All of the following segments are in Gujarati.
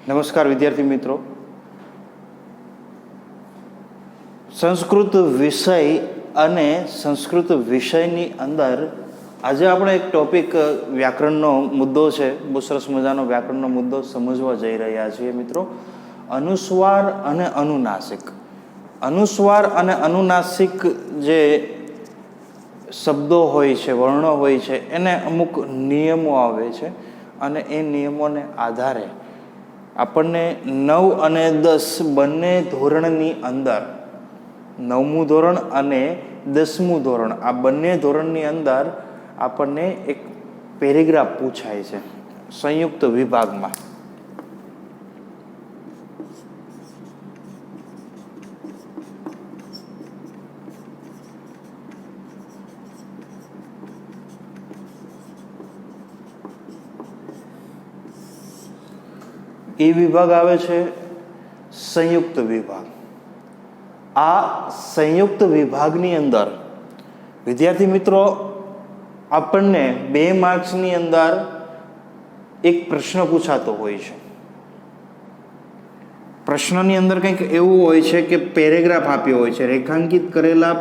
નમસ્કાર વિદ્યાર્થી મિત્રો, સંસ્કૃત વિષય અને સંસ્કૃત વિષયની અંદર આજે આપણે એક ટોપિક વ્યાકરણનો મુદ્દો છે, બહુ સરસ મજાનો વ્યાકરણનો મુદ્દો સમજવા જઈ રહ્યા છીએ મિત્રો. અનુસ્વાર અને અનુનાસિક. અનુસ્વાર અને અનુનાસિક જે શબ્દો હોય છે, વર્ણો હોય છે, એને અમુક નિયમો આવે છે અને એ નિયમોને આધારે આપણને 9 અને 10 બંને ધોરણની અંદર, 9મું ધોરણ અને 10મું ધોરણ, આ બંને ધોરણની અંદર આપણને એક પેરેગ્રાફ પૂછાય છે સંયુક્ત વિભાગમાં. એ વિભાગ આવે છે સંયુક્ત વિભાગ. આ સંયુક્ત વિભાગની અંદર વિદ્યાર્થી મિત્રો આપણને 2 માર્ક્સની અંદર એક પ્રશ્ન પૂછાતો હોય છે. પ્રશ્નની અંદર કંઈક એવું હોય છે કે પેરેગ્રાફ આપ્યો હોય છે, રેખાંકિત કરેલા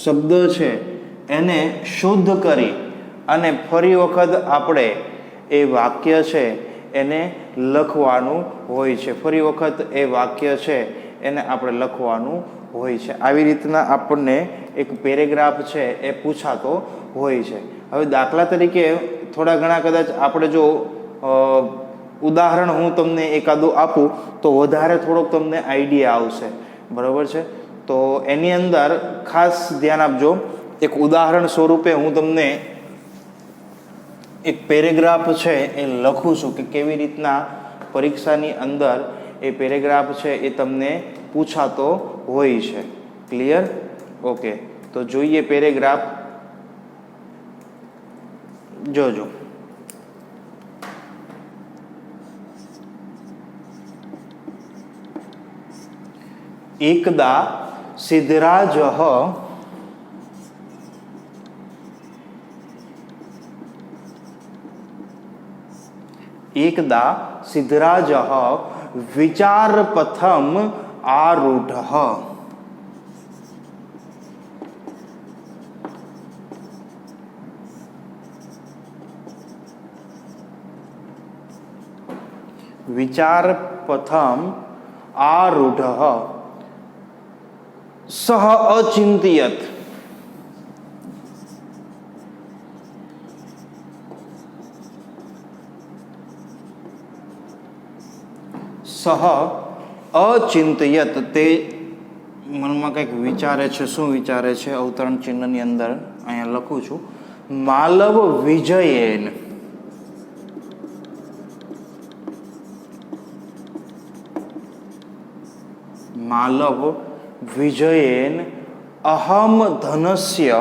શબ્દ છે એને શુદ્ધ કરી અને ફરી વખત આપણે એ વાક્ય છે એને લખવાનું હોય છે. ફરી વખત એ વાક્ય છે એને આપણે લખવાનું હોય છે. આવી રીતના આપણને એક પેરેગ્રાફ છે એ પૂછાતો હોય છે. હવે દાખલા તરીકે થોડા ઘણા કદાચ આપણે જો ઉદાહરણ હું તમને એકાદું આપું તો વધારે થોડોક તમને આઈડિયા આવશે, બરાબર છે? તો એની અંદર ખાસ ધ્યાન આપજો. એક ઉદાહરણ સ્વરૂપે હું તમને એક પેરેગ્રાફ છે એ લખું છું કે કેવી રીતના પરીક્ષાની અંદર એ પેરેગ્રાફ છે એ તમને પૂછાતો હોય છે. ક્લિયર? ઓકે, તો જોઈએ પેરેગ્રાફ. જોજો. એકદા સિદ્ધરાજ એકદા સિદ્ધરાજ વિચારપથમ આરૂઢ. વિચારપથમ આરૂઢ સહ અચિંતયત. સહ અચિંતયત, તે મનમાં કંઈક વિચારે છે. શું વિચારે છે? અવતરણ ચિહ્નની અંદર અહીંયા લખું છું. માલવ વિજયેન. માલવ વિજયેન અહમ ધનસ્ય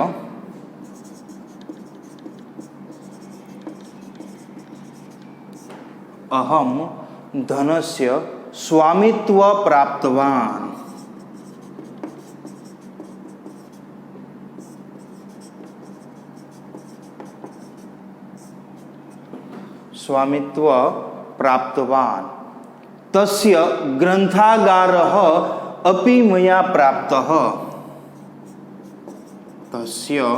અહમ ધનસ્ય સ્વામિત્વ પ્રાપ્તવાન. સ્વામિત્વ પ્રાપ્તવાન. તસ્ય ગ્રંથાગારઃ અપી મયા પ્રાપ્તઃ. તસ્ય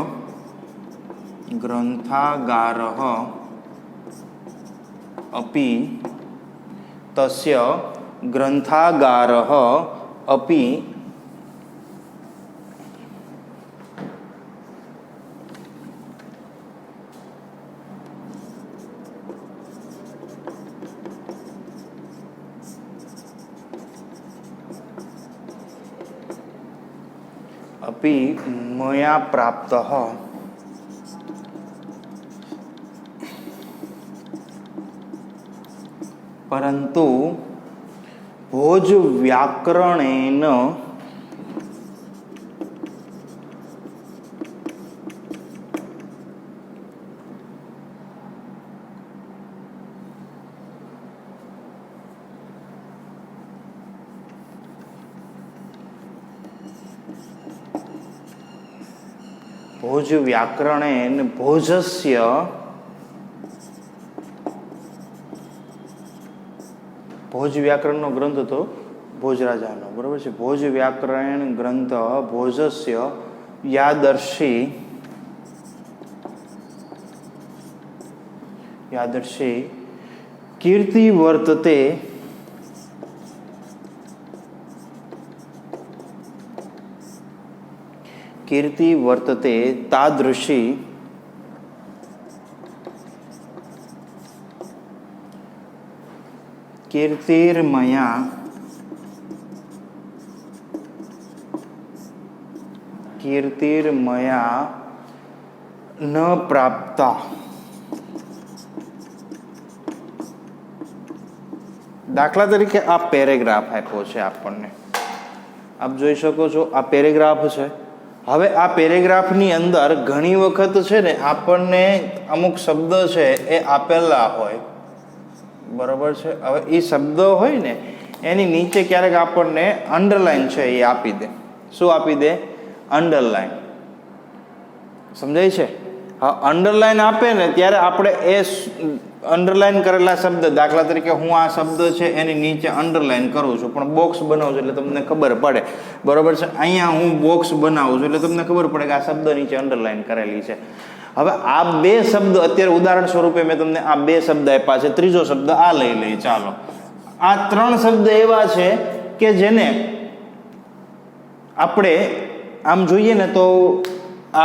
ગ્રંથાગારઃ અપી તસ્ય ગ્રંથાગારઃ અપી મયા પ્રાપ્તઃ. પરંતુ ભોજ વ્યાકરણેન ભોજ વ્યાકરણેન ભોજસ્ય ભોજ વ્યાકરણનો ગ્રંથ હતો ભોજરાજાનો, બરાબર છે. ભોજ વ્યાકરણ ગ્રંથ ભોજસ્ય યાદર્શી કીર્તિ વર્તતે તાદૃશી કીર્તિર્મયા ન પ્રાપ્તા. દાખલા તરીકે આ પેરેગ્રાફ આપ્યો છે આપણને, આપ જોઈ શકો છો આ પેરેગ્રાફ છે. હવે આ પેરેગ્રાફની અંદર ઘણી વખત છે ને આપણને અમુક શબ્દ છે એ આપેલા હોય, બરોબર છે. હવે એ શબ્દ હોય ને એની નીચે ક્યારેક આપણને અંડરલાઈન છે એ આપી દે. શું આપી દે? અંડરલાઈન. સમજાય છે? હા, અંડરલાઈન આપે ને ત્યારે આપણે એ અંડરલાઈન કરેલા શબ્દ, દાખલા તરીકે હું આ શબ્દ છે એની નીચે અંડરલાઈન કરું છું, પણ બોક્સ બનાવું છું એટલે તમને ખબર પડે, બરોબર છે. અહીંયા હું બોક્સ બનાવું છું એટલે તમને ખબર પડે કે આ શબ્દ નીચે અંડરલાઈન કરેલી છે. હવે આ બે શબ્દ અત્યારે ઉદાહરણ સ્વરૂપે મેં તમને આ બે શબ્દ આપ્યા છે, ત્રીજો શબ્દ આ લઈ લઈએ. ચાલો, આ ત્રણ શબ્દ એવા છે કે જેને આપણે આમ જોઈએ ને તો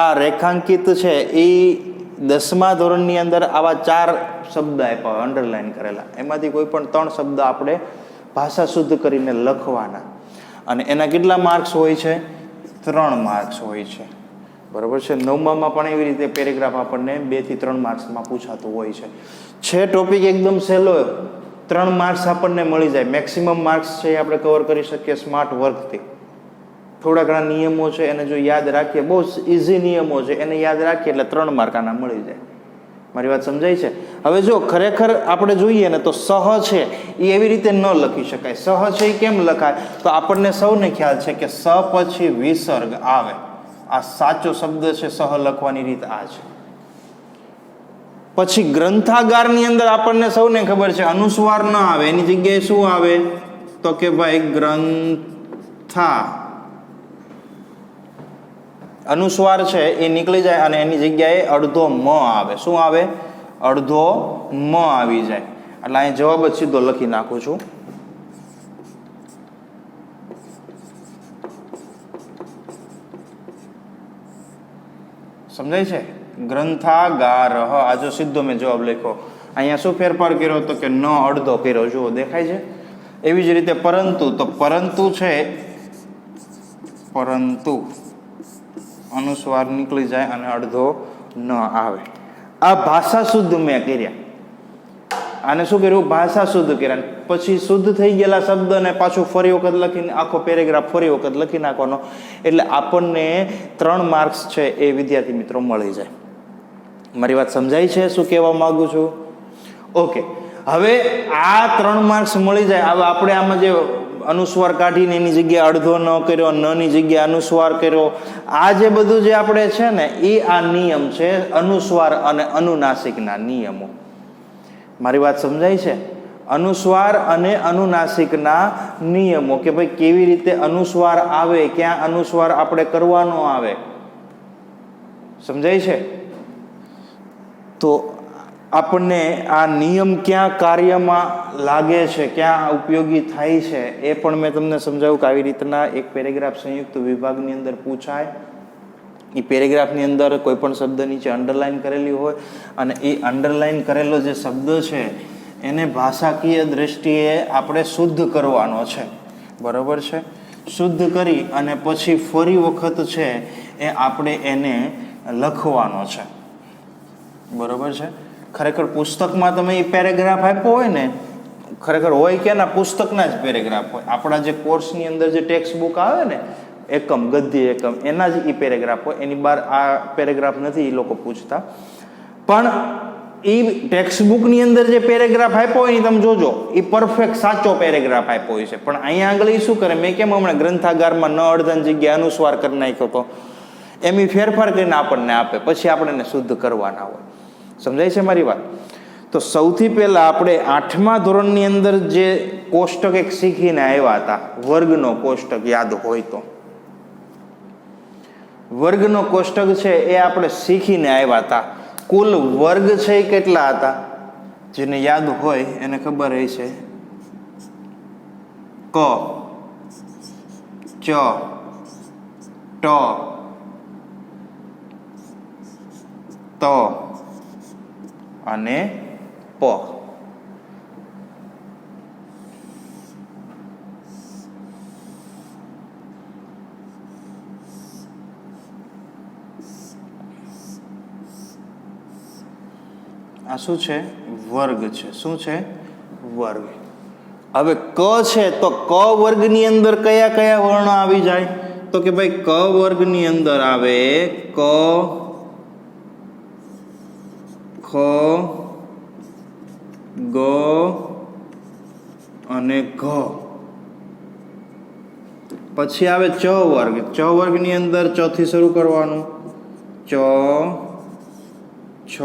આ રેખાંકિત છે એ 10મા ધોરણની અંદર આવા 4 શબ્દ આપ્યા અંડરલાઈન કરેલા, એમાંથી કોઈ પણ 3 શબ્દ આપણે ભાષા શુદ્ધ કરીને લખવાના, અને એના કેટલા માર્ક્સ હોય છે? 3 માર્ક્સ હોય છે, બરોબર છે. 9માં પણ એવી રીતે પેરેગ્રાફ આપણને 2 થી 3 માર્ક્સમાં પૂછાતું હોય છે. ટોપિક એકદમ સહેલો, 3 માર્ક્સ આપણને મળી જાય. મેક્સિમમ માર્ક્સ છે એ આપણે કવર કરી શકીએ સ્માર્ટ વર્કથી. થોડા ઘણા નિયમો છે એને જો યાદ રાખીએ, બહુ ઇઝી નિયમો છે, એને યાદ રાખીએ એટલે 3 માર્ક આના મળી જાય. મારી વાત સમજાય છે? હવે જો ખરેખર આપણે જોઈએ ને તો સહ છે એ એવી રીતે ન લખી શકાય. સહ છે એ કેમ લખાય? તો આપણને સૌને ખ્યાલ છે કે સ પછી વિસર્ગ આવે. આ સાચો શબ્દ છે, સહ લખવાની રીત આ છે. પછી ગ્રંથાગારની અંદર આપણને સૌને ખબર છે અનુસ્વાર ન આવે, એની જગ્યાએ શું આવે? તો કે ભાઈ ગ્રંથા, અનુસ્વાર છે એ નીકળી જાય અને એની જગ્યાએ અડધો મ આવે. શું આવે? અડધો મ આવી જાય. એટલે અહીં જવાબ જ સીધો લખી નાખું છું. સમજાય છે? ગ્રંથાગાર. આ જો સીધો મેં જવાબ લખ્યો. અહીંયા શું ફેરફાર કર્યો? તો કે ન અડધો કર્યો. જુઓ, દેખાય છે? એવી જ રીતે પરંતુ, તો પરંતુ છે, પરંતુ અનુસ્વાર નીકળી જાય અને અડધો ન આવે. આ ભાષા શુદ્ધ મેં કર્યા. આને શું કર્યું? ભાષા શુદ્ધ કર્યા. પછી શુદ્ધ થઈ ગયેલા શબ્દને પાછું ફરી વખત લખીને આખો પેરેગ્રાફ ફરી વખત લખી નાખવાનો, એટલે આપણને 3 માર્ક્સ છે એ વિદ્યાર્થી મિત્રો મળી જાય. મારી વાત સમજાય છે શું કહેવા માંગુ છું? ઓકે, હવે આ 3 માર્ક્સ મળી જાય. હવે આપણે આમાં જે અનુસ્વાર કાઢીને એની જગ્યાએ અડધો ન કર્યો, ન ની જગ્યાએ અનુસ્વાર કર્યો, આ જે બધું જે આપણે છે ને એ આ નિયમ છે અનુસ્વાર અને અનુનાસિકના નિયમો. મારી વાત સમજાય છે? અનુસ્વાર અને અનુનાસિકના નિયમો કે ભાઈ કેવી રીતે અનુસ્વાર આવે, ક્યાં અનુસ્વાર આપણે કરવાનો આવે. સમજાય છે? તો આપણને આ નિયમ ક્યાં કાર્યમાં લાગે છે, ક્યાં ઉપયોગી થાય છે, એ પણ મેં તમને સમજાવ્યું કે આવી રીતના એક પેરેગ્રાફ સંયુક્ત વિભાગની અંદર પૂછાય. એ પેરેગ્રાફની અંદર કોઈ પણ શબ્દ નીચે અંડરલાઈન કરેલી હોય અને એ અંડરલાઈન કરેલો જે શબ્દ છે એને ભાષાકીય દ્રષ્ટિએ આપણે શુદ્ધ કરવાનો છે, બરાબર છે. શુદ્ધ કરી અને પછી ફરી વખત છે એ આપણે એને લખવાનો છે, બરાબર છે. ખરેખર પુસ્તકમાં તમે એ પેરેગ્રાફ આપ્યો હોય ને, ખરેખર હોય કે ના પુસ્તકના જ પેરેગ્રાફ હોય. આપણા જે કોર્સની અંદર જે ટેક્સ્ટ બુક આવે ને, એકમ ગદ્ય એકમ, એના જ એ પેરેગ્રાફ હોય. એની બહાર આ પેરેગ્રાફ નથી એ લોકો પૂછતા. પણ એ ટેક્સ્ટ બુકની અંદર જે પેરેગ્રાફ આપ્યો હોય ને તમે જોજો, એ પરફેક્ટ સાચો પેરેગ્રાફ આપ્યો હોય છે. પણ અહીંયા આગળ એ શું કરે, મેં કેમ હમણાં ગ્રંથાગારમાં ન અડધાની જગ્યાએ અનુસ્વાર કરી નાખ્યો હતો, એમ એ ફેરફાર કરીને આપણને આપે, પછી આપણે એને શુદ્ધ કરવાના હોય. સમજાય છે મારી વાત? તો સૌથી પહેલા આપણે 8મા ધોરણની અંદર જે કોષ્ટક એક શીખીને આવ્યા હતા, વર્ગનો કોષ્ટક યાદ હોય તો. વર્ગનો કોષ્ટક છે એ આપણે શીખીને આવ્યા હતા. કુલ વર્ગ છે એ કેટલા હતા? જેને યાદ હોય એને ખબર હશે. ક, ચ, ટ, ત અને પ. આ શું છે? વર્ગ છે. શું છે? વર્ગ. હવે ક છે તો ક વર્ગની અંદર કયા કયા વર્ણ આવી જાય? તો કે ભાઈ ક વર્ગની અંદર આવે ક, ખ, ગ અને ઘ. પછી આવે ચ વર્ગ. ચ વર્ગની અંદર ચ થી શરૂ કરવાનું. ચ, છ,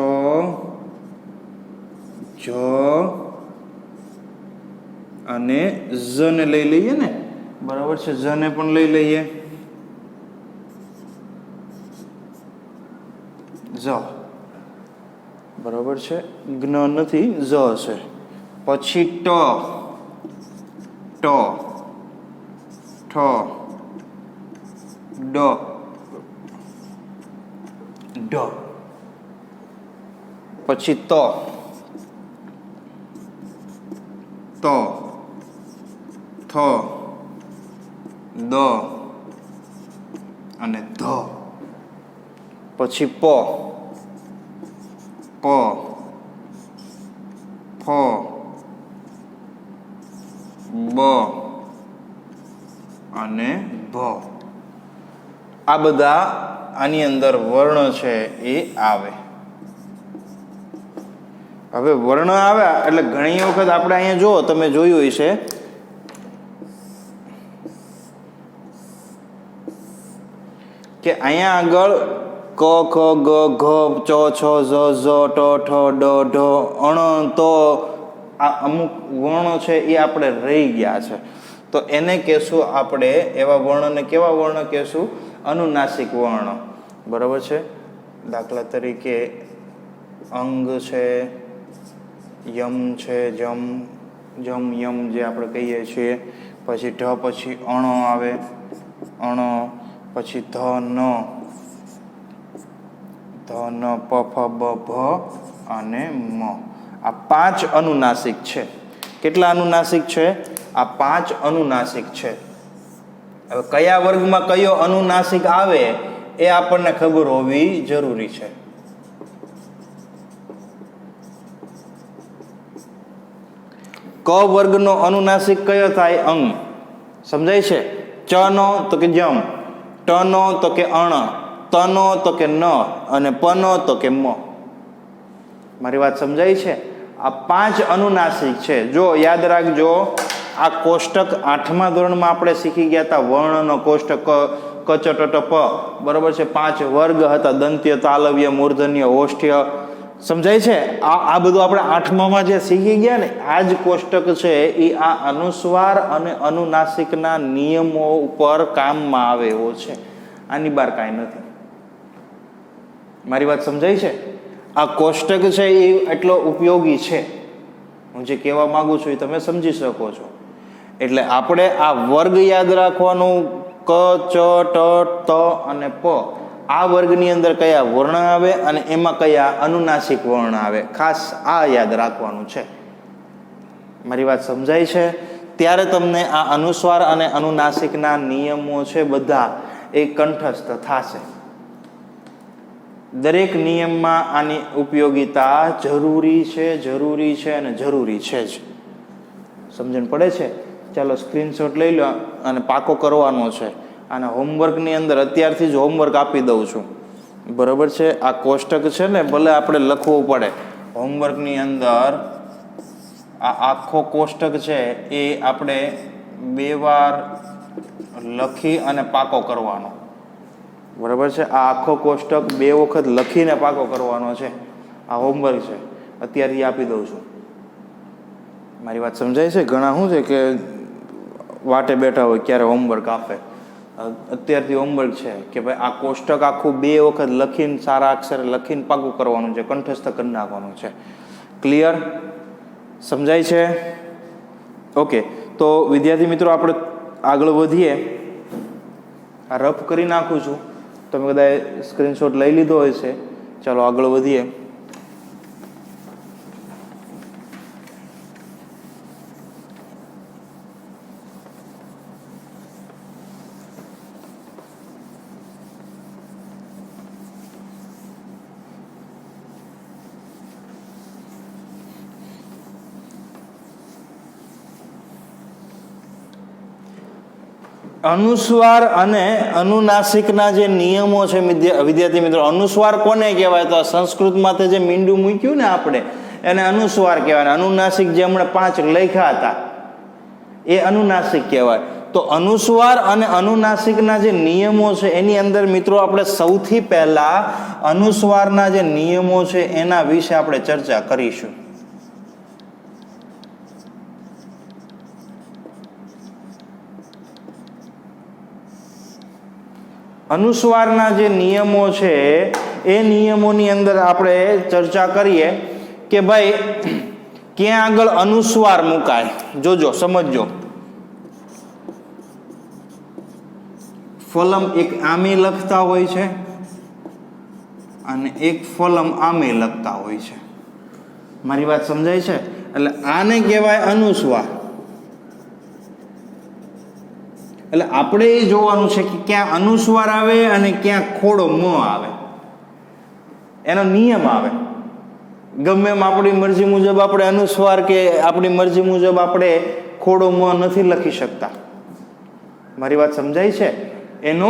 જ અને જ ને લઈ લઈએ ને, બરાબર છે. જ ને પણ લઈ લઈએ. જ, બરાબર છે. જ્ઞ નથી, જ છે. પછી ટ, ટ, ઠ, ડ, ઢ. પછી ત, ત, થ, દ અને ધ. પછી પ, પ, ફ, બ અને ભ. આ બધા આની અંદર વર્ણ છે એ આવે. હવે વર્ણ આવ્યા એટલે ઘણી વખત આપણે અહીંયા જો તમે જોયું હશે કે અહીંયા આગળ ક, ખ, ગ, ઘ, ચ, છ, ઝ, ઝ, ટ, ઠ, ડ, ઢ, અણ, તો આ અમુક વર્ણો છે એ આપણે રહી ગયા છે. તો એને કહેશું આપણે, એવા વર્ણને કેવા વર્ણ કહેશું? અનુનાસિક વર્ણ. બરાબર છે. દાખલા તરીકે અંગ છે, યમ છે, જમ, જમ, યમ જે આપણે કહીએ છીએ. પછી ઢ પછી અણ આવે, અણ. પછી ધ, ન, ધ, ન, પ, ફ, બ, ભ અને મ. આ 5 અનુનાસિક છે. કેટલા અનુનાસિક છે? આ 5 અનુનાસિક છે. હવે કયા વર્ગમાં કયો અનુનાસિક આવે એ આપણને ખબર હોવી જરૂરી છે. ક વર્ગનો અનુનાસિક કયો થાય? અંગ. સમજાય છે? ચ નો તો કે જમ, ટ નો તો કે અણ, ત નો તો કે ન અને પ નો તો કે મ. મારી વાત સમજાય છે? આ 5 અનુનાસિક છે. જો યાદ રાખજો, આ કોષ્ટક 8મા ધોરણમાં આપણે શીખી ગયા હતા. વર્ણનો કોષ્ટક ક, ચ, ટ, ટ, પ. બરાબર છે. 5 વર્ગ હતા: દંત્ય, તાલવ્ય, મૂર્ધન્ય, ઓષ્ઠ્ય. સમજાય છે? આ બધું આપણે 8મામાં જે શીખી ગયા ને, આ જ કોષ્ટક છે એ આ અનુસ્વાર અને અનુનાસિકના નિયમો ઉપર કામમાં આવે એવો છે. આની બહાર કાંઈ નથી. મારી વાત સમજાય છે? આ કોષ્ટક છે એ એટલો ઉપયોગી છે. હું જે કહેવા માંગુ છું એ તમે સમજી શકો છો. એટલે આપણે આ વર્ગ યાદ રાખવાનું. ક, ચ, ટ, ત અને પ. આ વર્ગની અંદર કયા વર્ણ આવે અને એમાં કયા અનુનાસિક વર્ણ આવે, ખાસ આ યાદ રાખવાનું છે. મારી વાત સમજાય છે? ત્યારે તમને આ અનુસ્વાર અને અનુનાસિકના નિયમો છે બધા એ કંઠસ્થ થશે. દરેક નિયમમાં આની ઉપયોગિતા જરૂરી છે, જરૂરી છે અને જરૂરી છે જ. સમજણ પડે છે? ચાલો સ્ક્રીનશોટ લઈ લો અને પાકો કરવાનો છે. અને હોમવર્કની અંદર અત્યારથી જ હોમવર્ક આપી દઉં છું. બરાબર છે? આ કોષ્ટક છે ને, ભલે આપણે લખવું પડે હોમવર્કની અંદર. આ આખો કોષ્ટક છે એ આપણે 2 વાર લખી અને પાકો કરવાનો. બરાબર છે? આ આખો કોષ્ટક 2 વખત લખીને પાકો કરવાનો છે. આ હોમવર્ક છે, અત્યારથી આપી દઉં છું. મારી વાત સમજાય છે? ઘણા શું છે કે વાટે બેઠા હોય ક્યારે હોમવર્ક આપે, અત્યારથી હોમવર્ક છે કે ભાઈ આ કોષ્ટક આખું 2 વખત લખીને સારા અક્ષરે લખીને પાકું કરવાનું છે, કંઠસ્થ કરી નાખવાનું છે. ક્લિયર? સમજાય છે? ઓકે, તો વિદ્યાર્થી મિત્રો આપણે આગળ વધીએ. આ રફ કરી નાખું છું, તમે બધાએ સ્ક્રીનશોટ લઈ લીધો હોય છે. ચાલો આગળ વધીએ. અનુસ્વાર અને અનુનાસિકના જે નિયમો છે વિદ્યાર્થી મિત્રો, અનુસ્વાર કોને કહેવાય? તો સંસ્કૃતમાં જે મીંડું મૂક્યું ને આપણે એને અનુસ્વાર કહેવાય. અનુનાસિક જે હમણાં 5 લખ્યા હતા એ અનુનાસિક કહેવાય. તો અનુસ્વાર અને અનુનાસિકના જે નિયમો છે એની અંદર મિત્રો આપણે સૌથી પહેલા અનુસ્વારના જે નિયમો છે એના વિશે આપણે ચર્ચા કરીશું. અનુસ્વારના જે નિયમો છે એ નિયમોની અંદર આપણે ચર્ચા કરીએ કે ભાઈ ક્યાં આગળ અનુસ્વાર મુકાય. જોજો, સમજજો. ફલમ એક આમે લખતા હોય છે અને એક ફલમ આમે લખતા હોય છે. મારી વાત સમજાય છે? એટલે આને કહેવાય અનુસ્વાર. એટલે આપણે એ જોવાનું છે કે ક્યાં અનુસ્વાર આવે અને ક્યાં ખોડો મ આવે, એનો નિયમ આવે. ગમે એમ આપણી મરજી મુજબ આપણે અનુસ્વાર કે આપણી મરજી મુજબ આપણે ખોડો મ નથી લખી શકતા. મારી વાત સમજાય છે? એનો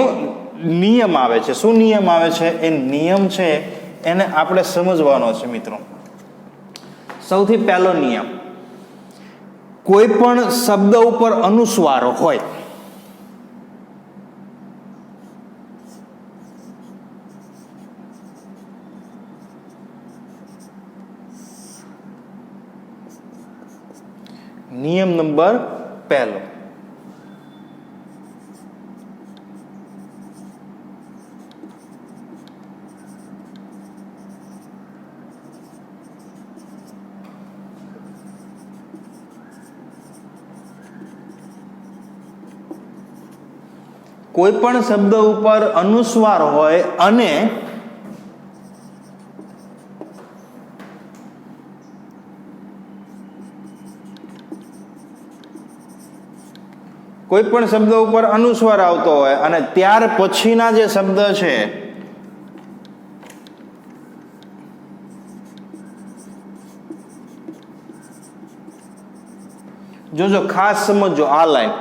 નિયમ આવે છે. શું નિયમ આવે છે? એ નિયમ છે એને આપણે સમજવાનો છે મિત્રો. સૌથી પહેલો નિયમ, કોઈ પણ શબ્દ ઉપર અનુસ્વાર હોય, નિયમ નંબર પહેલો, કોઈ પણ શબ્દ ઉપર અનુસ્વાર હોય અને કોઈ પણ શબ્દ ઉપર અનુસ્વાર આવતો હોય અને ત્યાર પછીના જે શબ્દ છે જોજો, ખાસ સમજો આ લાઈન,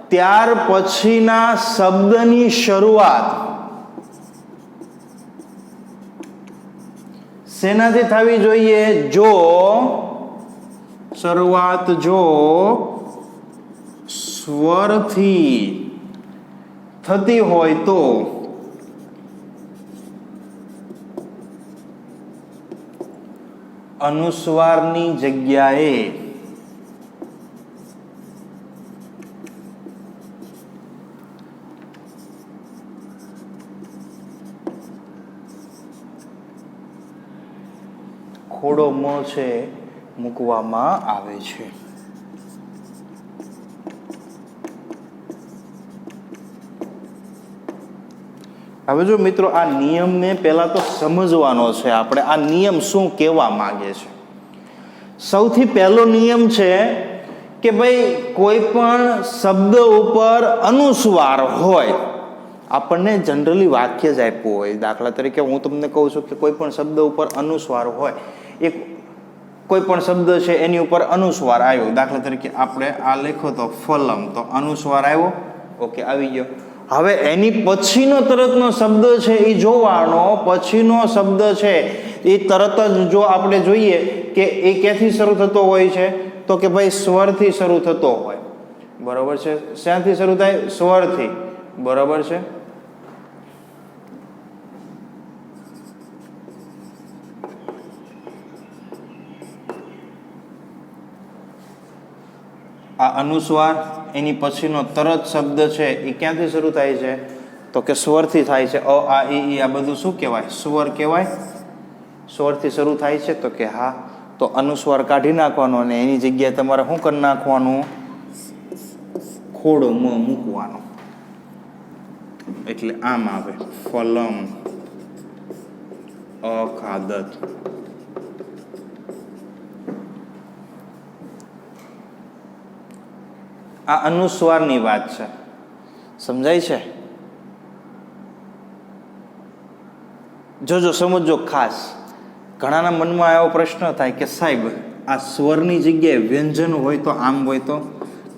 ત્યાર પછીના શબ્દની શરૂઆત શેનાથી થવી જોઈએ? જો શરૂઆત જો સ્વરથી થતી હોય તો અનુસ્વારની જગ્યાએ ખોડો મ છે મૂકવામાં આવે છે. હવે જો મિત્રો આ નિયમને પહેલા તો સમજવાનો છે આપણે. આ નિયમ શું કહેવા માંગે છે? સૌથી પહેલો નિયમ છે કે ભાઈ કોઈ પણ શબ્દ ઉપર અનુસ્વાર હોય, આપણને જનરલી વાક્ય જ આપ્યું હોય. દાખલા તરીકે હું તમને કહું છું કે કોઈ પણ શબ્દ ઉપર અનુસ્વાર હોય, એક કોઈ પણ શબ્દ છે એની ઉપર અનુસ્વાર આવ્યો. દાખલા તરીકે આપણે આ લખ્યો તો ફલમ, તો અનુસ્વાર આવ્યો, ઓકે, આવી ગયો. હવે એની પછીનો તરતનો શબ્દ છે એ જોવાનો. પછીનો શબ્દ છે એ તરત જ જો આપણે જોઈએ કે એ ક્યાંથી શરૂ થતો હોય છે, તો કે ભાઈ સ્વરથી શરૂ થતો હોય. બરોબર છે? શાથી શરૂ થાય? સ્વરથી. બરોબર છે? આ અનુસ્વાર એની પછીનો તરત શબ્દ છે એ ક્યાંથી શરૂ થાય છે? તો કે સ્વરથી થાય છે. અ આ ઈ આ બધું શું કહેવાય? સ્વર કહેવાય. સ્વરથી શરૂ થાય છે તો કે હા. તો અનુસ્વાર કાઢી નાખવાનો અને એની જગ્યાએ તમારે શું કરી નાખવાનું? ખોડો મ મૂકવાનો. એટલે આમ આવે ફલમ અખાદત. આ અનુસ્વારની વાત છે. સમજાય છે? જોજો, સમજો ખાસ. ઘણાના મનમાં એવો પ્રશ્ન થાય કે સાહેબ આ સ્વરની જગ્યાએ વ્યંજન હોય તો આમ હોય તો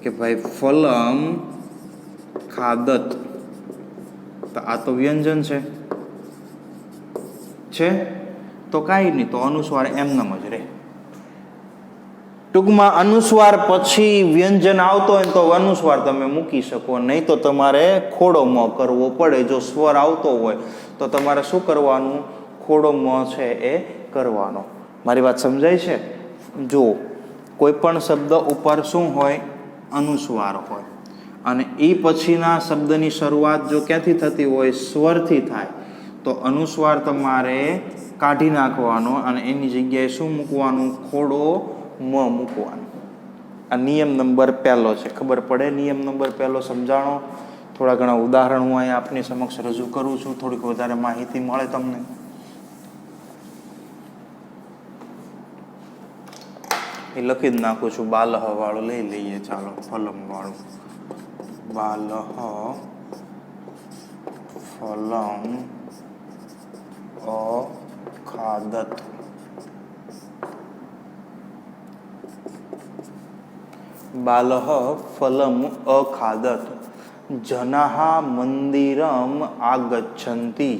કે ભાઈ ફલમ ખાદત, તો આ તો વ્યંજન છે તો કાંઈ નહીં, તો અનુસ્વાર એમનેમ જ રહે. ટૂંકમાં અનુસ્વાર પછી વ્યંજન આવતો હોય તો અનુસ્વાર તમે મૂકી શકો, નહીં તો તમારે ખોડો મ કરવો પડે. જો સ્વર આવતો હોય તો તમારે શું કરવાનું? ખોડો મ છે એ કરવાનો. મારી વાત સમજાય છે? જો કોઈ પણ શબ્દ ઉપર શું હોય? અનુસ્વાર હોય, અને એ પછીના શબ્દની શરૂઆત જો ક્યાંથી થતી હોય? સ્વરથી થાય, તો અનુસ્વાર તમારે કાઢી નાખવાનો અને એની જગ્યાએ શું મૂકવાનું? ખોડો મ મૂકવાનો. આ નિયમ નંબર 1 છે. ખબર પડે? નિયમ નંબર 1 સમજાણો. થોડા ઘણા ઉદાહરણ હું અહીંયા આપની સમક્ષ રજૂ કરું છું, થોડીક વધારે માહિતી મળે તમને. એ લખી જ નાખું છું. બાલહ વાળું લઈ લઈએ, ચાલો. ફલમ વાળું. બાલહ ફલમ અખાદત. બાલહ ફલમ અખાદત. જનાઃ મંદિરમ આગચ્છન્તિ.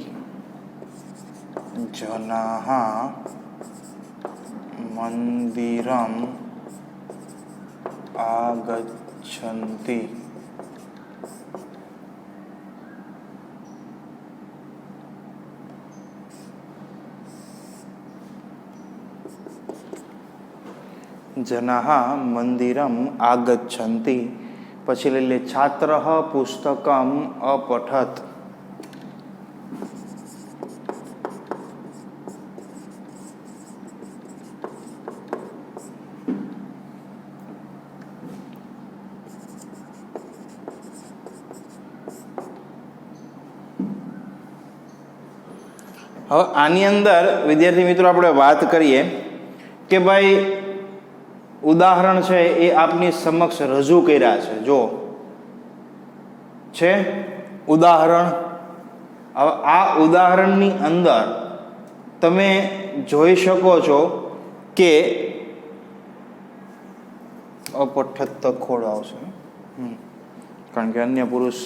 જનાઃ મંદિરમ આગચ્છન્તિ. જનાઃ મંદિરમ આગચ્છન્તિ. પછી લઈ લે છાત્રઃ પુસ્તકમ અપઠત. હવે આની અંદર વિદ્યાર્થી મિત્રો આપણે વાત કરીએ કે ભાઈ ઉદાહરણ છે એ આપની સમક્ષ રજૂ કર્યા છે. જો છે ઉદાહરણ. હવે આ ઉદાહરણની અંદર તમે જોઈ શકો છો કે અપઠત ખોડ આવશે, કારણ કે અન્ય પુરુષ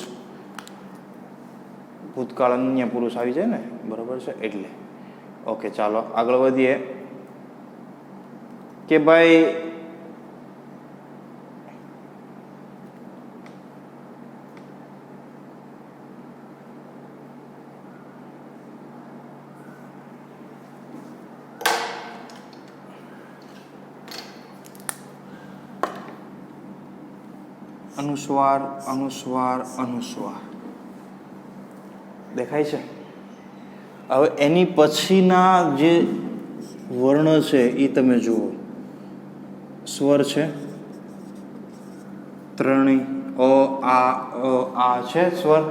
ભૂતકાળ અન્ય પુરુષ આવી જાય ને, બરાબર છે? એટલે ઓકે, ચાલો આગળ વધીએ કે ભાઈ અનુસ્વાર અનુસ્વાર અનુસ્વાર દેખાય છે. હવે એની પછીના જે વર્ણ છે એ તમે જુઓ. સ્વર છે ત્રણેય. આ છે સ્વર.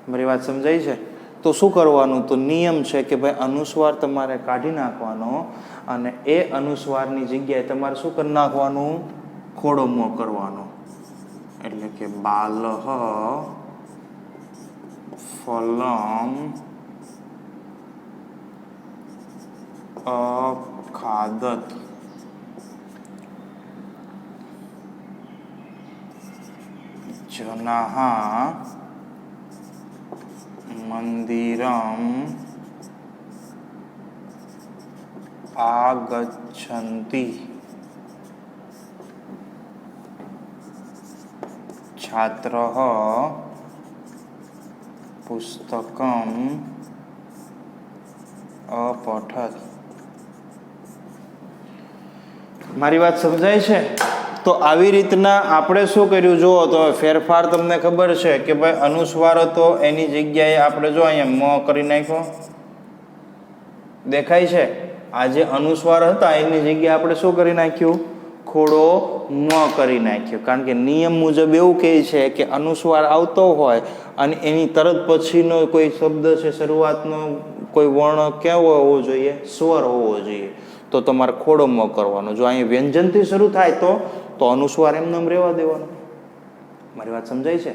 મારી વાત સમજાય છે? તો શું કરવાનું? તો નિયમ છે કે ભાઈ અનુસ્વાર તમારે કાઢી નાખવાનો અને એ અનુસ્વારની જગ્યાએ તમારે શું કરી નાખવાનું? ખોડો મ કરવાનો. એટલે કે બાલહ ફલમ અખાદત. જનાઃ મંદિરમ આગચ્છન્તિ. છાત્રઃ પુસ્તકમ અપઠત. મારી વાત સમજાય છે? તો આવી રીતના આપણે શું કર્યું જુઓ તો ફેરફાર તમને ખબર છે કે ભાઈ અનુસ્વાર હતો એની જગ્યાએ આપણે જો અહીંયા મ કરી નાખ્યો, દેખાય છે? આ જે અનુસ્વાર હતા એની જગ્યાએ આપણે શું કરી નાખ્યું? ખોડો મ કરી નાખ્યો. કારણ કે નિયમ મુજબ એવું કહે છે કે અનુસ્વાર આવતો હોય અને એની તરત પછીનો કોઈ શબ્દ છે, શરૂઆતનો કોઈ વર્ણ કેવો હોવો જોઈએ? સ્વર હોવો જોઈએ. તો તમારે ખોડો મ કરવાનો. જો અહીંયા વ્યંજનથી શરૂ થાય તો અનુસ્વાર એમને એમ રહેવા દેવાનો. મારી વાત સમજાય છે?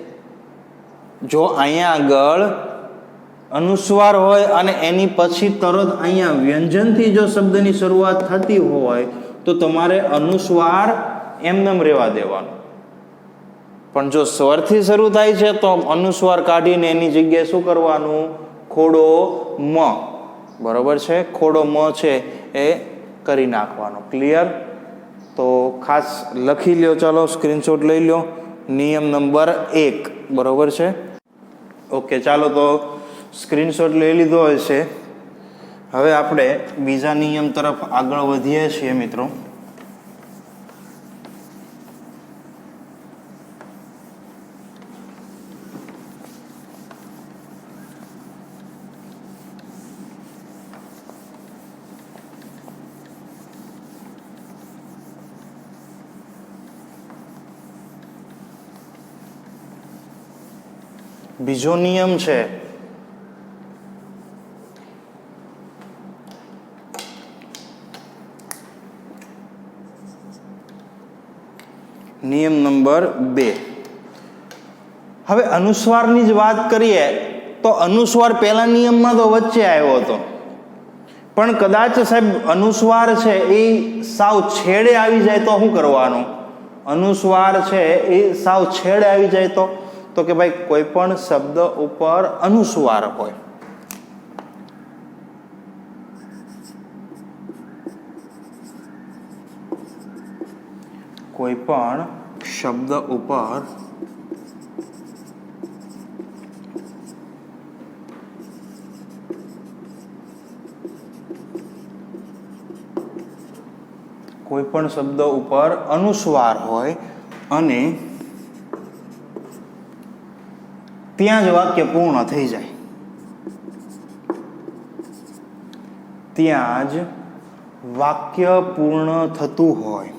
જો અહીંયા આગળ અનુસ્વાર હોય અને એની પછી તરત અહીંયા વ્યંજનથી જો શબ્દની શરૂઆત થતી હોય તો તમારે અનુસ્વાર એમને એમ રહેવા દેવાનો. પણ જો સ્વરથી શરૂ થાય છે તો અનુસ્વાર કાઢીને એની જગ્યાએ શું કરવાનું? ખોડો મ. બરોબર છે? ખોડો મ છે એ કરી નાખવાનો. ક્લિયર? તો ખાસ લખી લ્યો, ચાલો સ્ક્રીનશોટ લઈ લો. નિયમ નંબર 1. બરોબર છે? ઓકે, ચાલો તો સ્ક્રીનશોટ લઈ લીધો હશે. હવે આપણે બીજા નિયમ તરફ આગળ વધીએ છીએ મિત્રો. બીજો નિયમ છે નિયમ નંબર 2. હવે અનુસ્વારની જ વાત કરીએ તો અનુસ્વાર પહેલા નિયમમાં તો વચ્ચે આવ્યો હતો, પણ કદાચ સાહેબ અનુસ્વાર છે એ સાવ છેડે આવી જાય તો શું કરવાનું? અનુસ્વાર છે એ સાવ છેડે આવી જાય તો કે ભાઈ કોઈ પણ શબ્દ ઉપર અનુસ્વાર હોય, કોઈ પણ શબ્દ ઉપર અનુસ્વાર હોય અને ત્યાં જ વાક્ય પૂર્ણ થઈ જાય, ત્યાં જ વાક્ય પૂર્ણ થતું હોય.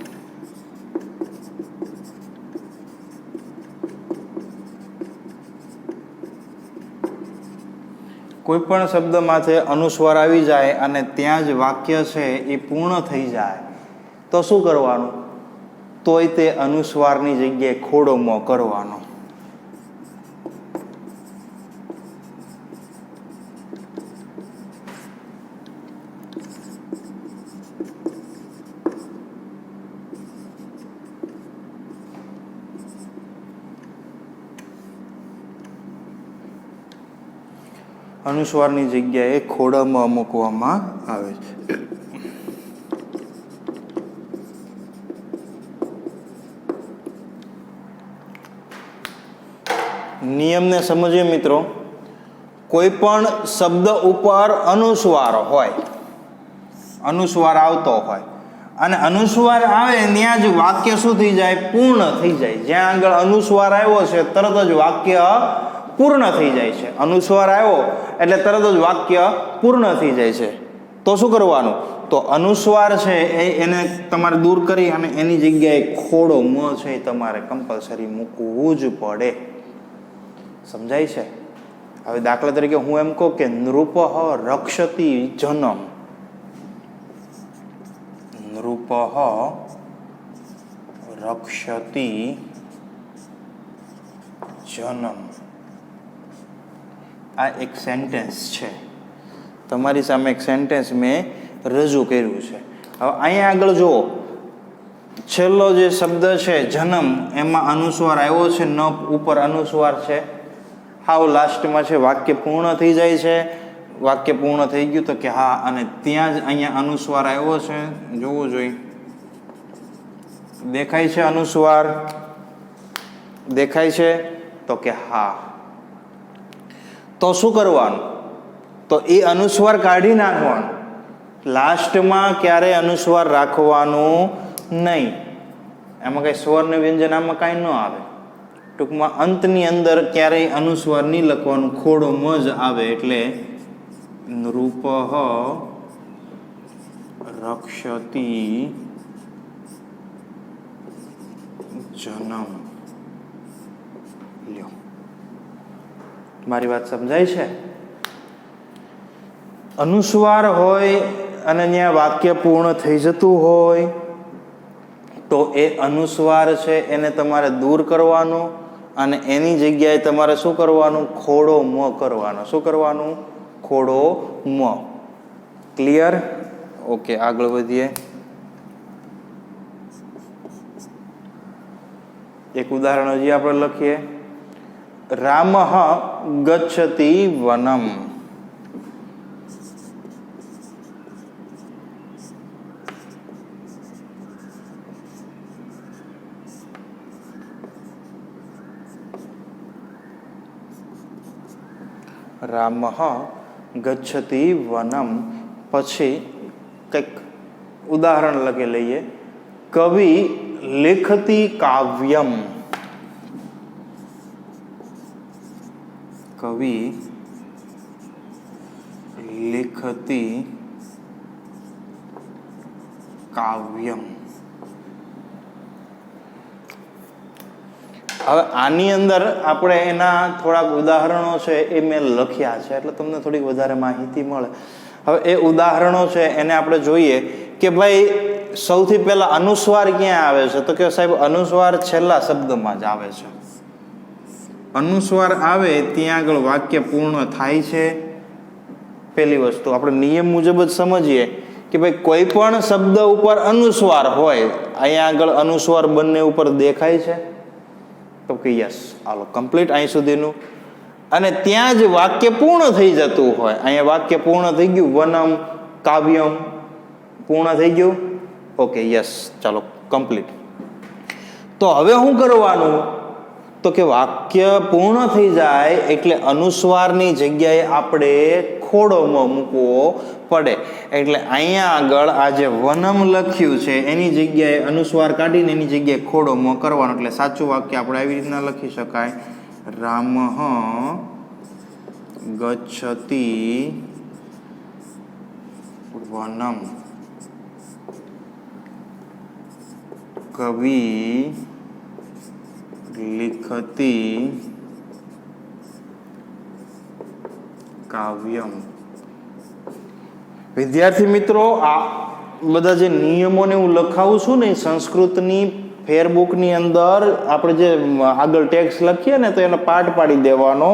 કોઈ પણ શબ્દ માથે અનુસ્વાર આવી જાય અને ત્યાં જ વાક્ય છે એ પૂર્ણ થઈ જાય તો શું કરવાનું? તોય તે અનુસ્વારની જગ્યાએ ખોડો મ કરવાનો. અનુસ્વારની જગ્યાએ ખોડામાં મૂકવામાં આવે છે. નિયમને સમજીએ મિત્રો. કોઈ પણ શબ્દ ઉપર અનુસ્વાર હોય, અનુસ્વાર આવતો હોય અને અનુસ્વાર આવે ત્યાં જ વાક્ય શું થઈ જાય? પૂર્ણ થઈ જાય. જ્યાં આગળ અનુસ્વાર આવ્યો છે તરત જ વાક્ય પૂર્ણ થઈ જાય છે. અનુસ્વાર આવ્યો એટલે તરત જ વાક્ય પૂર્ણ થઈ જાય છે. તો શું કરવાનું? તો અનુસ્વાર છે એને તમારે દૂર કરી અને એની જગ્યાએ ખોડો મ છે એ તમારે કમ્પલસરી મૂકવું જ પડે. સમજાય છે? હવે દાખલા તરીકે હું એમ કહું કે નૃપ રક્ષતી જનમ, નૃપ રક્ષતી જનમ. આ એક સેન્ટેન્સ છે. તમારી સામે એક સેન્ટેન્સ મેં રજૂ કર્યું છે. હવે અહીંયા આગળ જુઓ, છેલ્લો જે શબ્દ છે જન્મ, એમાં અનુસ્વાર આવ્યો છે, ન ઉપર અનુસ્વાર છે, હાવ લાસ્ટમાં છે. વાક્ય પૂર્ણ થઈ જાય છે. વાક્ય પૂર્ણ થઈ ગયું તો કે હા, અને ત્યાં જ અહીંયા અનુસ્વાર આવ્યો છે. જોવું જોઈએ, દેખાય છે અનુસ્વાર? દેખાય છે? તો કે હા. તો શું કરવાનું? તો એ અનુસ્વાર કાઢી નાખવાનું. લાસ્ટમાં ક્યારે અનુસ્વાર રાખવાનું નહીં. એમાં કઈ સ્વર ને વ્યંજન આમાં કાંઈ ન આવે. ટૂંકમાં અંતની અંદર ક્યારેય અનુસ્વાર નહીં લખવાનું, ખોડો મ જ આવે. એટલે નૃપ રક્ષતી જનમ. લ્યો, મારી વાત સમજાય છે? અનુસ્વાર હોય અને ત્યાં વાક્ય પૂર્ણ થઈ જતું હોય તો એ અનુસ્વાર છે એને તમારે દૂર કરવાનું અને એની જગ્યાએ તમારે શું કરવાનું? ખોડો મ કરવાનો. શું કરવાનું? ખોડો મ. ક્લિયર? ઓકે, આગળ વધીએ. એક ઉદાહરણ હજી આપણે લખીએ. રામઃ ગચ્છતિ વનમ. રામઃ ગચ્છતિ વનમ. પછી કંઈક ઉદાહરણ લખી લઈએ. કવિ લેખતી કાવ્યમ. કવિ લેખતી કાવ્યમ. હવે આની અંદર આપણે એના થોડાક ઉદાહરણો છે એ મેં લખ્યા છે એટલે તમને થોડીક વધારે માહિતી મળે. હવે એ ઉદાહરણો છે એને આપણે જોઈએ કે ભાઈ સૌથી પહેલા અનુસ્વાર ક્યાં આવે છે? તો કે સાહેબ અનુસ્વાર છેલ્લા શબ્દમાં જ આવે છે. અનુસ્વાર આવે ત્યાં આગળ વાક્ય પૂર્ણ થાય છે. પહેલી વસ્તુ આપણે નિયમ મુજબ જ સમજીએ કે ભાઈ કોઈ પણ શબ્દ ઉપર અનુસ્વાર હોય, અહીંયા આગળ અનુસ્વાર બંને ઉપર દેખાય છે તો કે યસ, હાલો કમ્પ્લીટ અહીં સુધીનું. અને ત્યાં જ વાક્ય પૂર્ણ થઈ જતું હોય, અહીંયા વાક્ય પૂર્ણ થઈ ગયું, વનમ કાવ્યમ પૂર્ણ થઈ ગયું, ઓકે યસ, ચાલો કમ્પ્લીટ. તો હવે શું કરવાનું? તો કે વાક્ય પૂર્ણ થઈ જાય એટલે અનુસ્વારની જગ્યાએ આપણે ખોડો મ મૂકવો પડે. એટલે અહીંયા આગળ આ જે વનમ લખ્યું છે એની જગ્યાએ અનુસ્વાર કાઢીને એની જગ્યાએ ખોડો મ કરવાનો. એટલે સાચું વાક્ય આપણે આવી રીતના લખી શકાય. રામઃ ગચ્છતિ વનમ. કવિ લિખતી કાવ્યમ. વિદ્યાર્થી મિત્રો, આ બધા જે નિયમોને હું લખાવું છું ને સંસ્કૃતની ફેરબુકની અંદર આપણે જે આગળ ટેક્સ્ટ લખીએ ને તો એનો પાઠ પાડી દેવાનો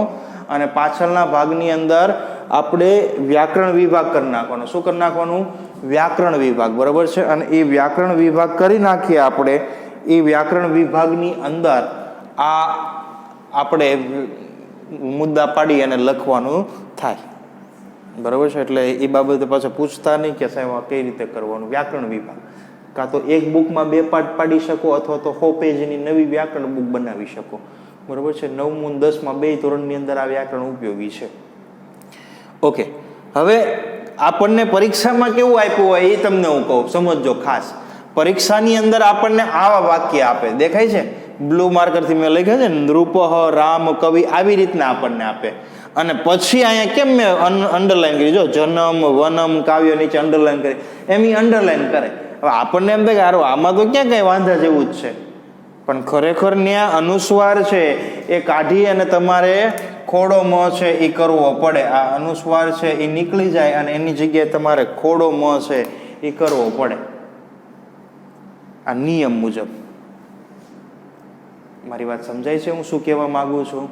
અને પાછળના ભાગની અંદર આપણે વ્યાકરણ વિભાગ કરી નાખવાનો. શું કરી નાખવાનું? વ્યાકરણ વિભાગ. બરાબર છે? અને એ વ્યાકરણ વિભાગ કરી નાખીએ આપણે. એ વ્યાકરણ વિભાગની અંદર આ આપણે મુદ્દા પાડી અને લખવાનું થાય. બરાબર છે? એટલે એ બાબતે પાછા પૂછતા નહીં કે સાહેબ કઈ રીતે કરવાનું. વ્યાકરણ વિભાગ કાં તો એક બુકમાં 2 પાઠ પાડી શકો અથવા તો 100 પેજની નવી વ્યાકરણ બુક બનાવી શકો. બરાબર છે? 9મું અને 10માં 2 ધોરણની અંદર આ વ્યાકરણ ઉપયોગી છે. ઓકે, હવે આપણને પરીક્ષામાં કેવું આપ્યું હોય એ તમને હું કહું, સમજજો ખાસ. પરીક્ષાની અંદર આપણને આવા વાક્ય આપે, દેખાય છે બ્લુ માર્કરથી મેં લખ્યા છે, નૃપઃ રામ કવિ, આવી રીતના આપણને આપે. અને પછી અહીંયા કેમ મેં અંડરલાઈન કરી, જો જનમ વનમ કાવ્ય નીચે અંડરલાઈન કરી, એમ એ અંડરલાઈન કરે. હવે આપણને એમ થાય કે હારો આમાં તો ક્યાં કઈ વાંધા જેવું જ છે, પણ ખરેખર ત્યાં અનુસ્વાર છે એ કાઢી અને તમારે ખોડો મ છે એ કરવો પડે. આ અનુસ્વાર છે એ નીકળી જાય અને એની જગ્યાએ તમારે ખોડો મ છે એ કરવો પડે, આ નિયમ મુજબ. મારી વાત સમજાય છે હું શું કહેવા માંગુ છું?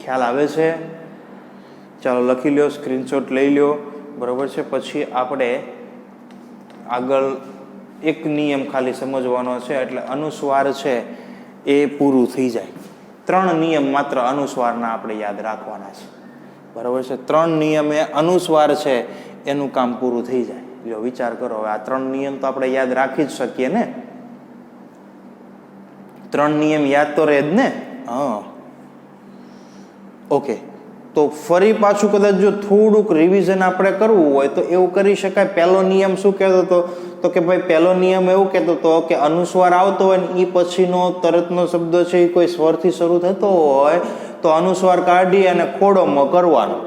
ખ્યાલ આવે છે? ચાલો લખી લ્યો, સ્ક્રીનશોટ લઈ લ્યો. બરોબર છે? પછી આપણે આગળ એક નિયમ ખાલી સમજવાનો છે એટલે અનુસ્વાર છે એ પૂરું થઈ જાય. 3 નિયમ માત્ર અનુસ્વારના આપણે યાદ રાખવાના છે. બરાબર છે? 3 નિયમે અનુસ્વાર છે એનું કામ પૂરું થઈ જાય. જો વિચાર કરો, હવે આ 3 નિયમ તો આપણે યાદ રાખી જ શકીએ ને. 3 નિયમ યાદ તો રહે જ ને. હા, ઓકે. તો ફરી પાછું કદાચ જો થોડુંક રિવિઝન આપણે કરવું હોય તો એવું કરી શકાય. પહેલો નિયમ શું કહેતો હતો? તો કે ભાઈ પહેલો નિયમ એવું કહેતો હતો કે અનુસ્વાર આવતો હોય ને એ પછીનો તરતનો શબ્દ છે એ કોઈ સ્વરથી શરૂ થતો હોય તો અનુસ્વાર કાઢી અને ખોડો મ કરવાનો.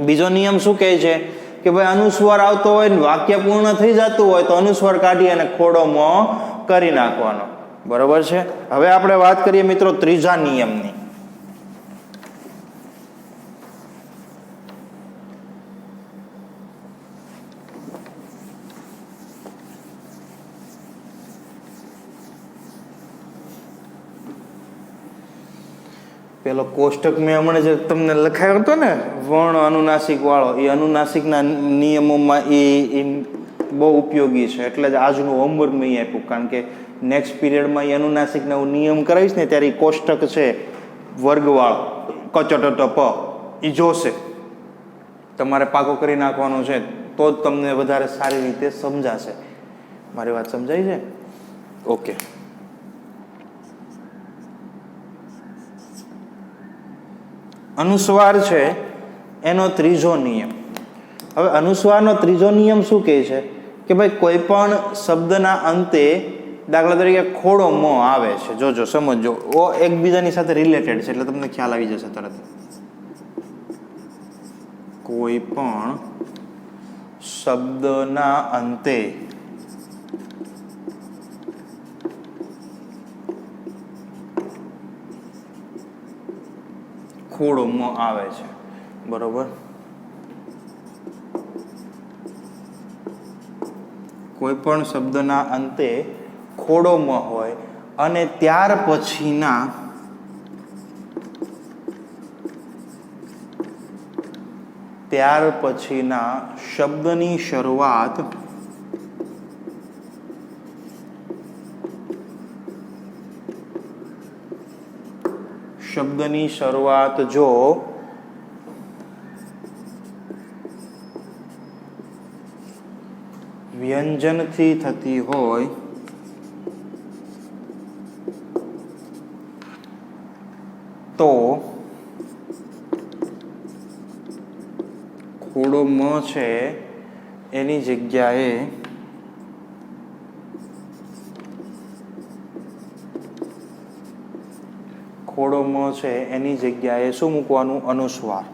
બીજો નિયમ શું કહે છે કે ભાઈ અનુસ્વાર આવતો હોય ને વાક્ય પૂર્ણ થઈ જતું હોય તો અનુસ્વાર કાઢી અને ખોડો મ કરી નાખવાનો. બરોબર છે. હવે આપણે વાત કરીએ મિત્રો ત્રીજા નિયમની. પેલો કોષ્ટક મેં હમણાં જે તમને લખાયો હતો ને વર્ણ અનુનાસિક વાળો, એ અનુનાસિકના નિયમોમાં એ બહુ ઉપયોગી છે. એટલે જ આજનું હોમવર્ક મેં અહીં આપ્યું, કારણ કે નેક્સ્ટ પીરિયડમાં એ અનુનાસિકના હું નિયમ કરાવીશ ને ત્યારે એ કોષ્ટક છે વર્ગવાળો કચટટ પ એ જોશે, તમારે પાકો કરી નાખવાનો છે તો જ તમને વધારે સારી રીતે સમજાશે. મારી વાત સમજાય છે? ઓકે. અનુસ્વાર છે એનો ત્રીજો નિયમ. હવે અનુસ્વારનો ત્રીજો નિયમ શું કહે છે કે ભાઈ કોઈ પણ શબ્દના અંતે, દાખલા તરીકે ખોડો મ આવે છે, જોજો સમજો, ઓ એકબીજાની સાથે રિલેટેડ છે એટલે તમને ખ્યાલ આવી જશે તરત. કોઈ પણ શબ્દના અંતે ખોડો મ આવે છે. બરોબર. કોઈ પણ શબ્દના અંતે ખોડો મ હોય અને ત્યાર પછીના શબ્દની શરૂઆત જો વ્યંજનથી થતી હોય તો ખોડો મ છે એની જગ્યાએ શું મૂકવાનું? અનુસ્વાર.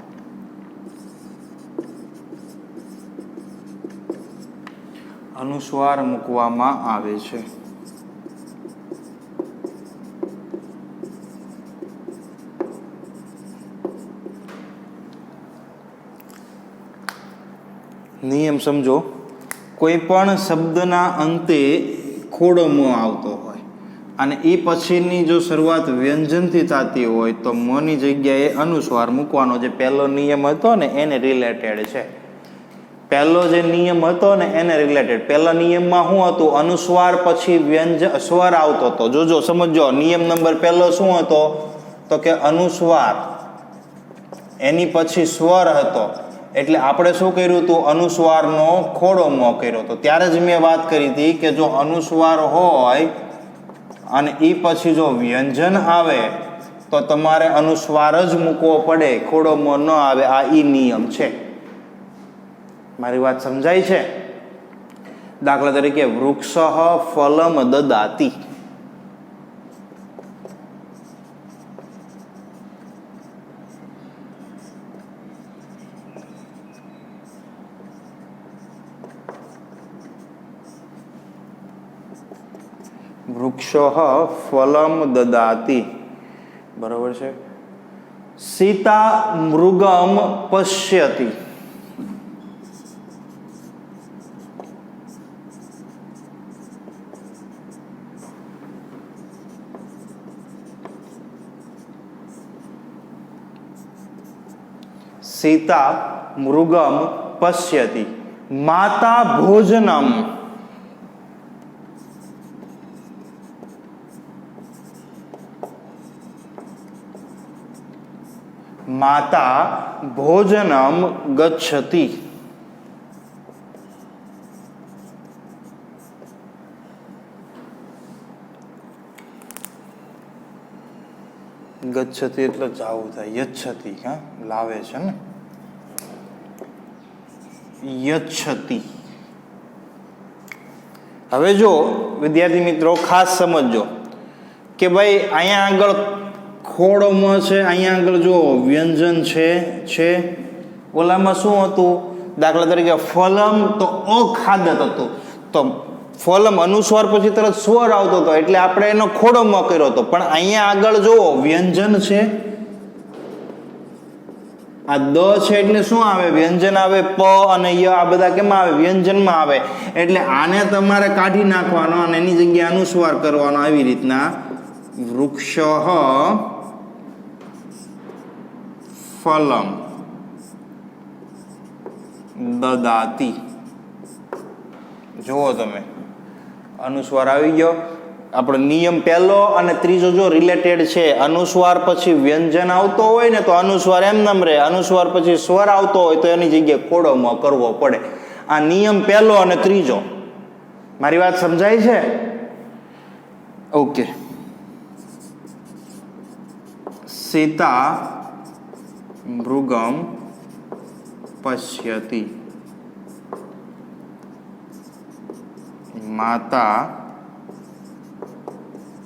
અનુસ્વાર મૂકવામાં આવે છે. નિયમ સમજો. કોઈ પણ શબ્દના અંતે ખોડો મ આવતો હોય અને એ પછીની જો શરૂઆત વ્યંજનથી થતી હોય તો મની જગ્યાએ અનુસ્વાર મૂકવાનો. જે પહેલો નિયમ હતો ને એને રિલેટેડ છે. પહેલો જે નિયમ હતો ને એને રિલેટેડ. પહેલા નિયમમાં શું હતું? અનુસ્વાર પછી સ્વર આવતો હતો. જોજો સમજો, નિયમ નંબર પહેલો શું હતો? તો કે અનુસ્વાર, એની પછી સ્વર હતો. એટલે આપણે શું કર્યું હતું? અનુસ્વારનો ખોડો મ કર્યો હતો. ત્યારે જ મેં વાત કરી હતી કે જો અનુસ્વાર હોય અને એ પછી જો વ્યંજન આવે તો તમારે અનુસ્વાર જ મૂકવો પડે, ખોડો મ ન આવે. આ ઈ નિયમ છે. મારી વાત સમજાય છે? દાખલા તરીકે વૃક્ષ ફલમ દદાતિ. વૃક્ષ ફલમ દદાતિ. બરોબર છે. સીતા મૃગમ પશ્યતિ. સીતા મૃગમ પશ્યતિ. માતા ભોજનમ. માતા ભોજનમ ગચ્છતિ. ગચ્છતિ એટલે જાવું થાય, યચ્છતિ, હા લાવે છે ને, યચ્છતિ. હવે જો વિદ્યાર્થી મિત્રો ખાસ સમજજો કે ભાઈ અહીંયા આગળ ખોડમાં છે, અહીંયા આગળ જો વ્યંજન છે, ઓલામાં શું હતું, દાખલા તરીકે ફલમ તો અખાદત હતું, તો ફલમ અનુસ્વાર પછી તરત સ્વર આવતો હતો એટલે આપણે એનો ખોડોમાં કર્યો હતો. પણ અહીંયા આગળ જો વ્યંજન છે, આ દ છે એટલે શું આવે, વ્યંજન આવે, પ અને ય આ બધા કેમાં આવે, વ્યંજનમાં આવે. એટલે આને તમારે કાઢી નાખવાનો અને એની જગ્યાએ અનુસ્વાર કરવાનો. આવી રીતના વૃક્ષ ફલમ દદાતિ. જુઓ તમે, અનુસ્વાર આવી ગયો. આપણો નિયમ પહેલો અને ત્રીજો જો રિલેટેડ છે. અનુસ્વાર પછી વ્યંજન આવતો હોય ને તો અનુસ્વાર એમ નામ રહે, અનુસ્વાર પછી સ્વર આવતો હોય તો એની જગ્યાએ ખોડોમાં કરવો પડે. આ નિયમ પહેલો અને ત્રીજો. મારી વાત સમજાય છે? ઓકે. સીતા મૃગમ પશ્યતિ, માતા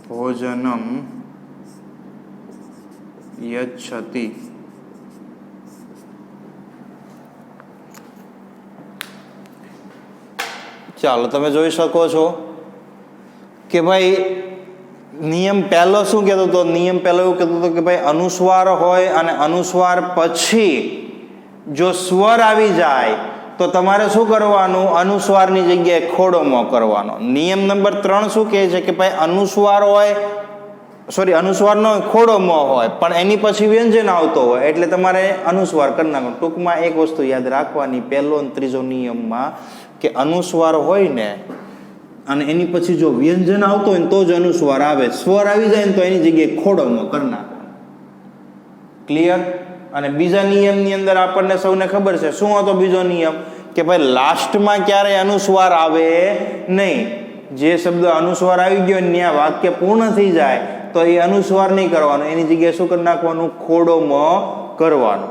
ભોજનમ યચ્છતિ. ચાલો તમે જોઈ શકો છો કે ભાઈ નિયમ પહેલો શું કહેતો હતો, નિયમ પહેલો એવું કહેતો હતો કે ભાઈ અનુસ્વાર હોય અને અનુસ્વાર પછી જો સ્વર આવી જાય તો તમારે શું કરવાનું, અનુસ્વારની જગ્યાએ ખોડોમાં કરવાનો. નિયમ નંબર 3 શું કહે છે કે ભાઈ અનુસ્વાર હોય, સોરી અનુસ્વાર ન હોય, ખોડોમાં હોય પણ એની પછી વ્યંજન આવતો હોય એટલે તમારે અનુસ્વાર કરી નાખવાનો. ટૂંકમાં એક વસ્તુ યાદ રાખવાની પહેલો અને ત્રીજો નિયમમાં કે અનુસ્વાર હોય ને અને એની પછી જો વ્યંજન આવતો હોય ને તો જ અનુસ્વાર આવે, સ્વર આવી જાય ને તો એની જગ્યાએ ખોડોમાં કરી નાખવાનો. ક્લિયર? અને બીજા નિયમની અંદર આપણને સૌને ખબર છે શું હતો બીજો નિયમ, કે ભાઈ લાસ્ટમાં ક્યારેય અનુસ્વાર આવે નહીં. જે શબ્દ અનુસ્વાર આવી ગયો ત્યાં વાક્ય પૂર્ણ થઈ જાય તો એ અનુસ્વાર નહીં કરવાનો, એની જગ્યાએ શું કરી નાખવાનું, ખોડોમાં કરવાનો.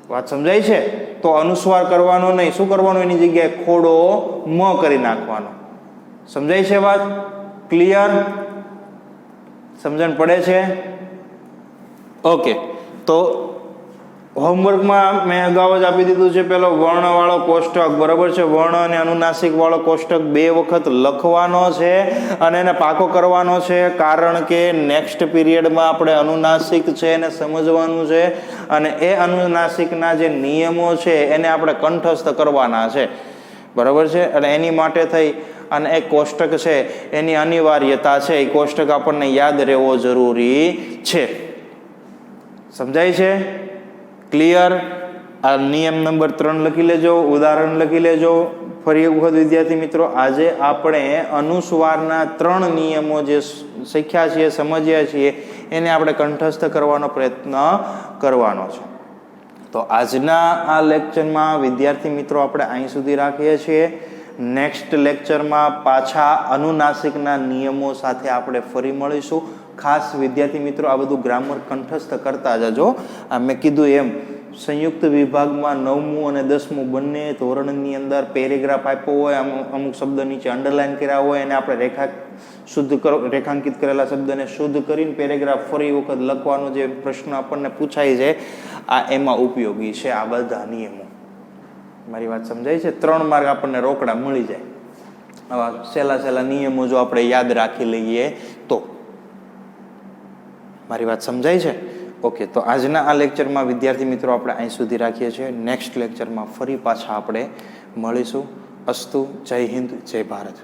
વાત સમજાય છે? તો અનુસ્વાર કરવાનો નહીં, શું કરવાનું, એની જગ્યાએ ખોડો મ કરી નાખવાનો. સમજાય છે વાત? ક્લિયર? સમજણ પડે છે? ઓકે. તો હોમવર્કમાં મેં અગાઉ જ આપી દીધું છે, પેલો વર્ણવાળો કોષ્ટક, બરાબર છે, વર્ણ અને અનુનાસિક વાળો કોષ્ટક 2 વખત લખવાનો છે અને એને પાકો કરવાનો છે. કારણ કે નેક્સ્ટ પીરિયડમાં આપણે અનુનાસિક છે એને સમજવાનું છે અને એ અનુનાસિકના જે નિયમો છે એને આપણે કંઠસ્થ કરવાના છે, બરાબર છે. અને એની માટે થઈ અને એક કોષ્ટક છે એની અનિવાર્યતા છે, એ કોષ્ટક આપણને યાદ રહેવો જરૂરી છે. સમજાય છે? ક્લિયર? આ નિયમ નંબર 3 લખી લેજો, ઉદાહરણ લખી લેજો. ફરી એક વખત વિદ્યાર્થી મિત્રો, આજે આપણે અનુસ્વારના 3 નિયમો જે શીખ્યા છીએ, સમજ્યા છીએ, એને આપણે કંઠસ્થ કરવાનો પ્રયત્ન કરવાનો છે. તો આજના આ લેક્ચરમાં વિદ્યાર્થી મિત્રો આપણે અહીં સુધી રાખીએ છીએ. નેક્સ્ટ લેક્ચરમાં પાછા અનુનાસિકના નિયમો સાથે આપણે ફરી મળીશું. ખાસ વિદ્યાર્થી મિત્રો આ બધું ગ્રામર કંઠસ્થ કરતા જજો. આ મેં કીધું એમ સંયુક્ત વિભાગમાં 9મું અને 10મું બંને ધોરણની અંદર પેરેગ્રાફ આપ્યો હોય, અમુક શબ્દ નીચે અંડરલાઈન કર્યા હોય એને આપણે રેખાંકિત કરેલા શબ્દને શુદ્ધ કરીને પેરેગ્રાફ ફરી વખત લખવાનો જે પ્રશ્ન આપણને પૂછાય છે આ એમાં ઉપયોગી છે આ બધા નિયમો. મારી વાત સમજાય છે? 3 માર્ક આપણને રોકડા મળી જાય આવા સહેલા નિયમો જો આપણે યાદ રાખી લઈએ તો. મારી વાત સમજાય છે? ઓકે. તો આજના આ લેક્ચરમાં વિદ્યાર્થી મિત્રો આપણે અહીં સુધી રાખીએ છીએ. નેક્સ્ટ લેક્ચરમાં ફરી પાછા આપણે મળીશું. અસ્તુ. જય હિન્દ, જય ભારત.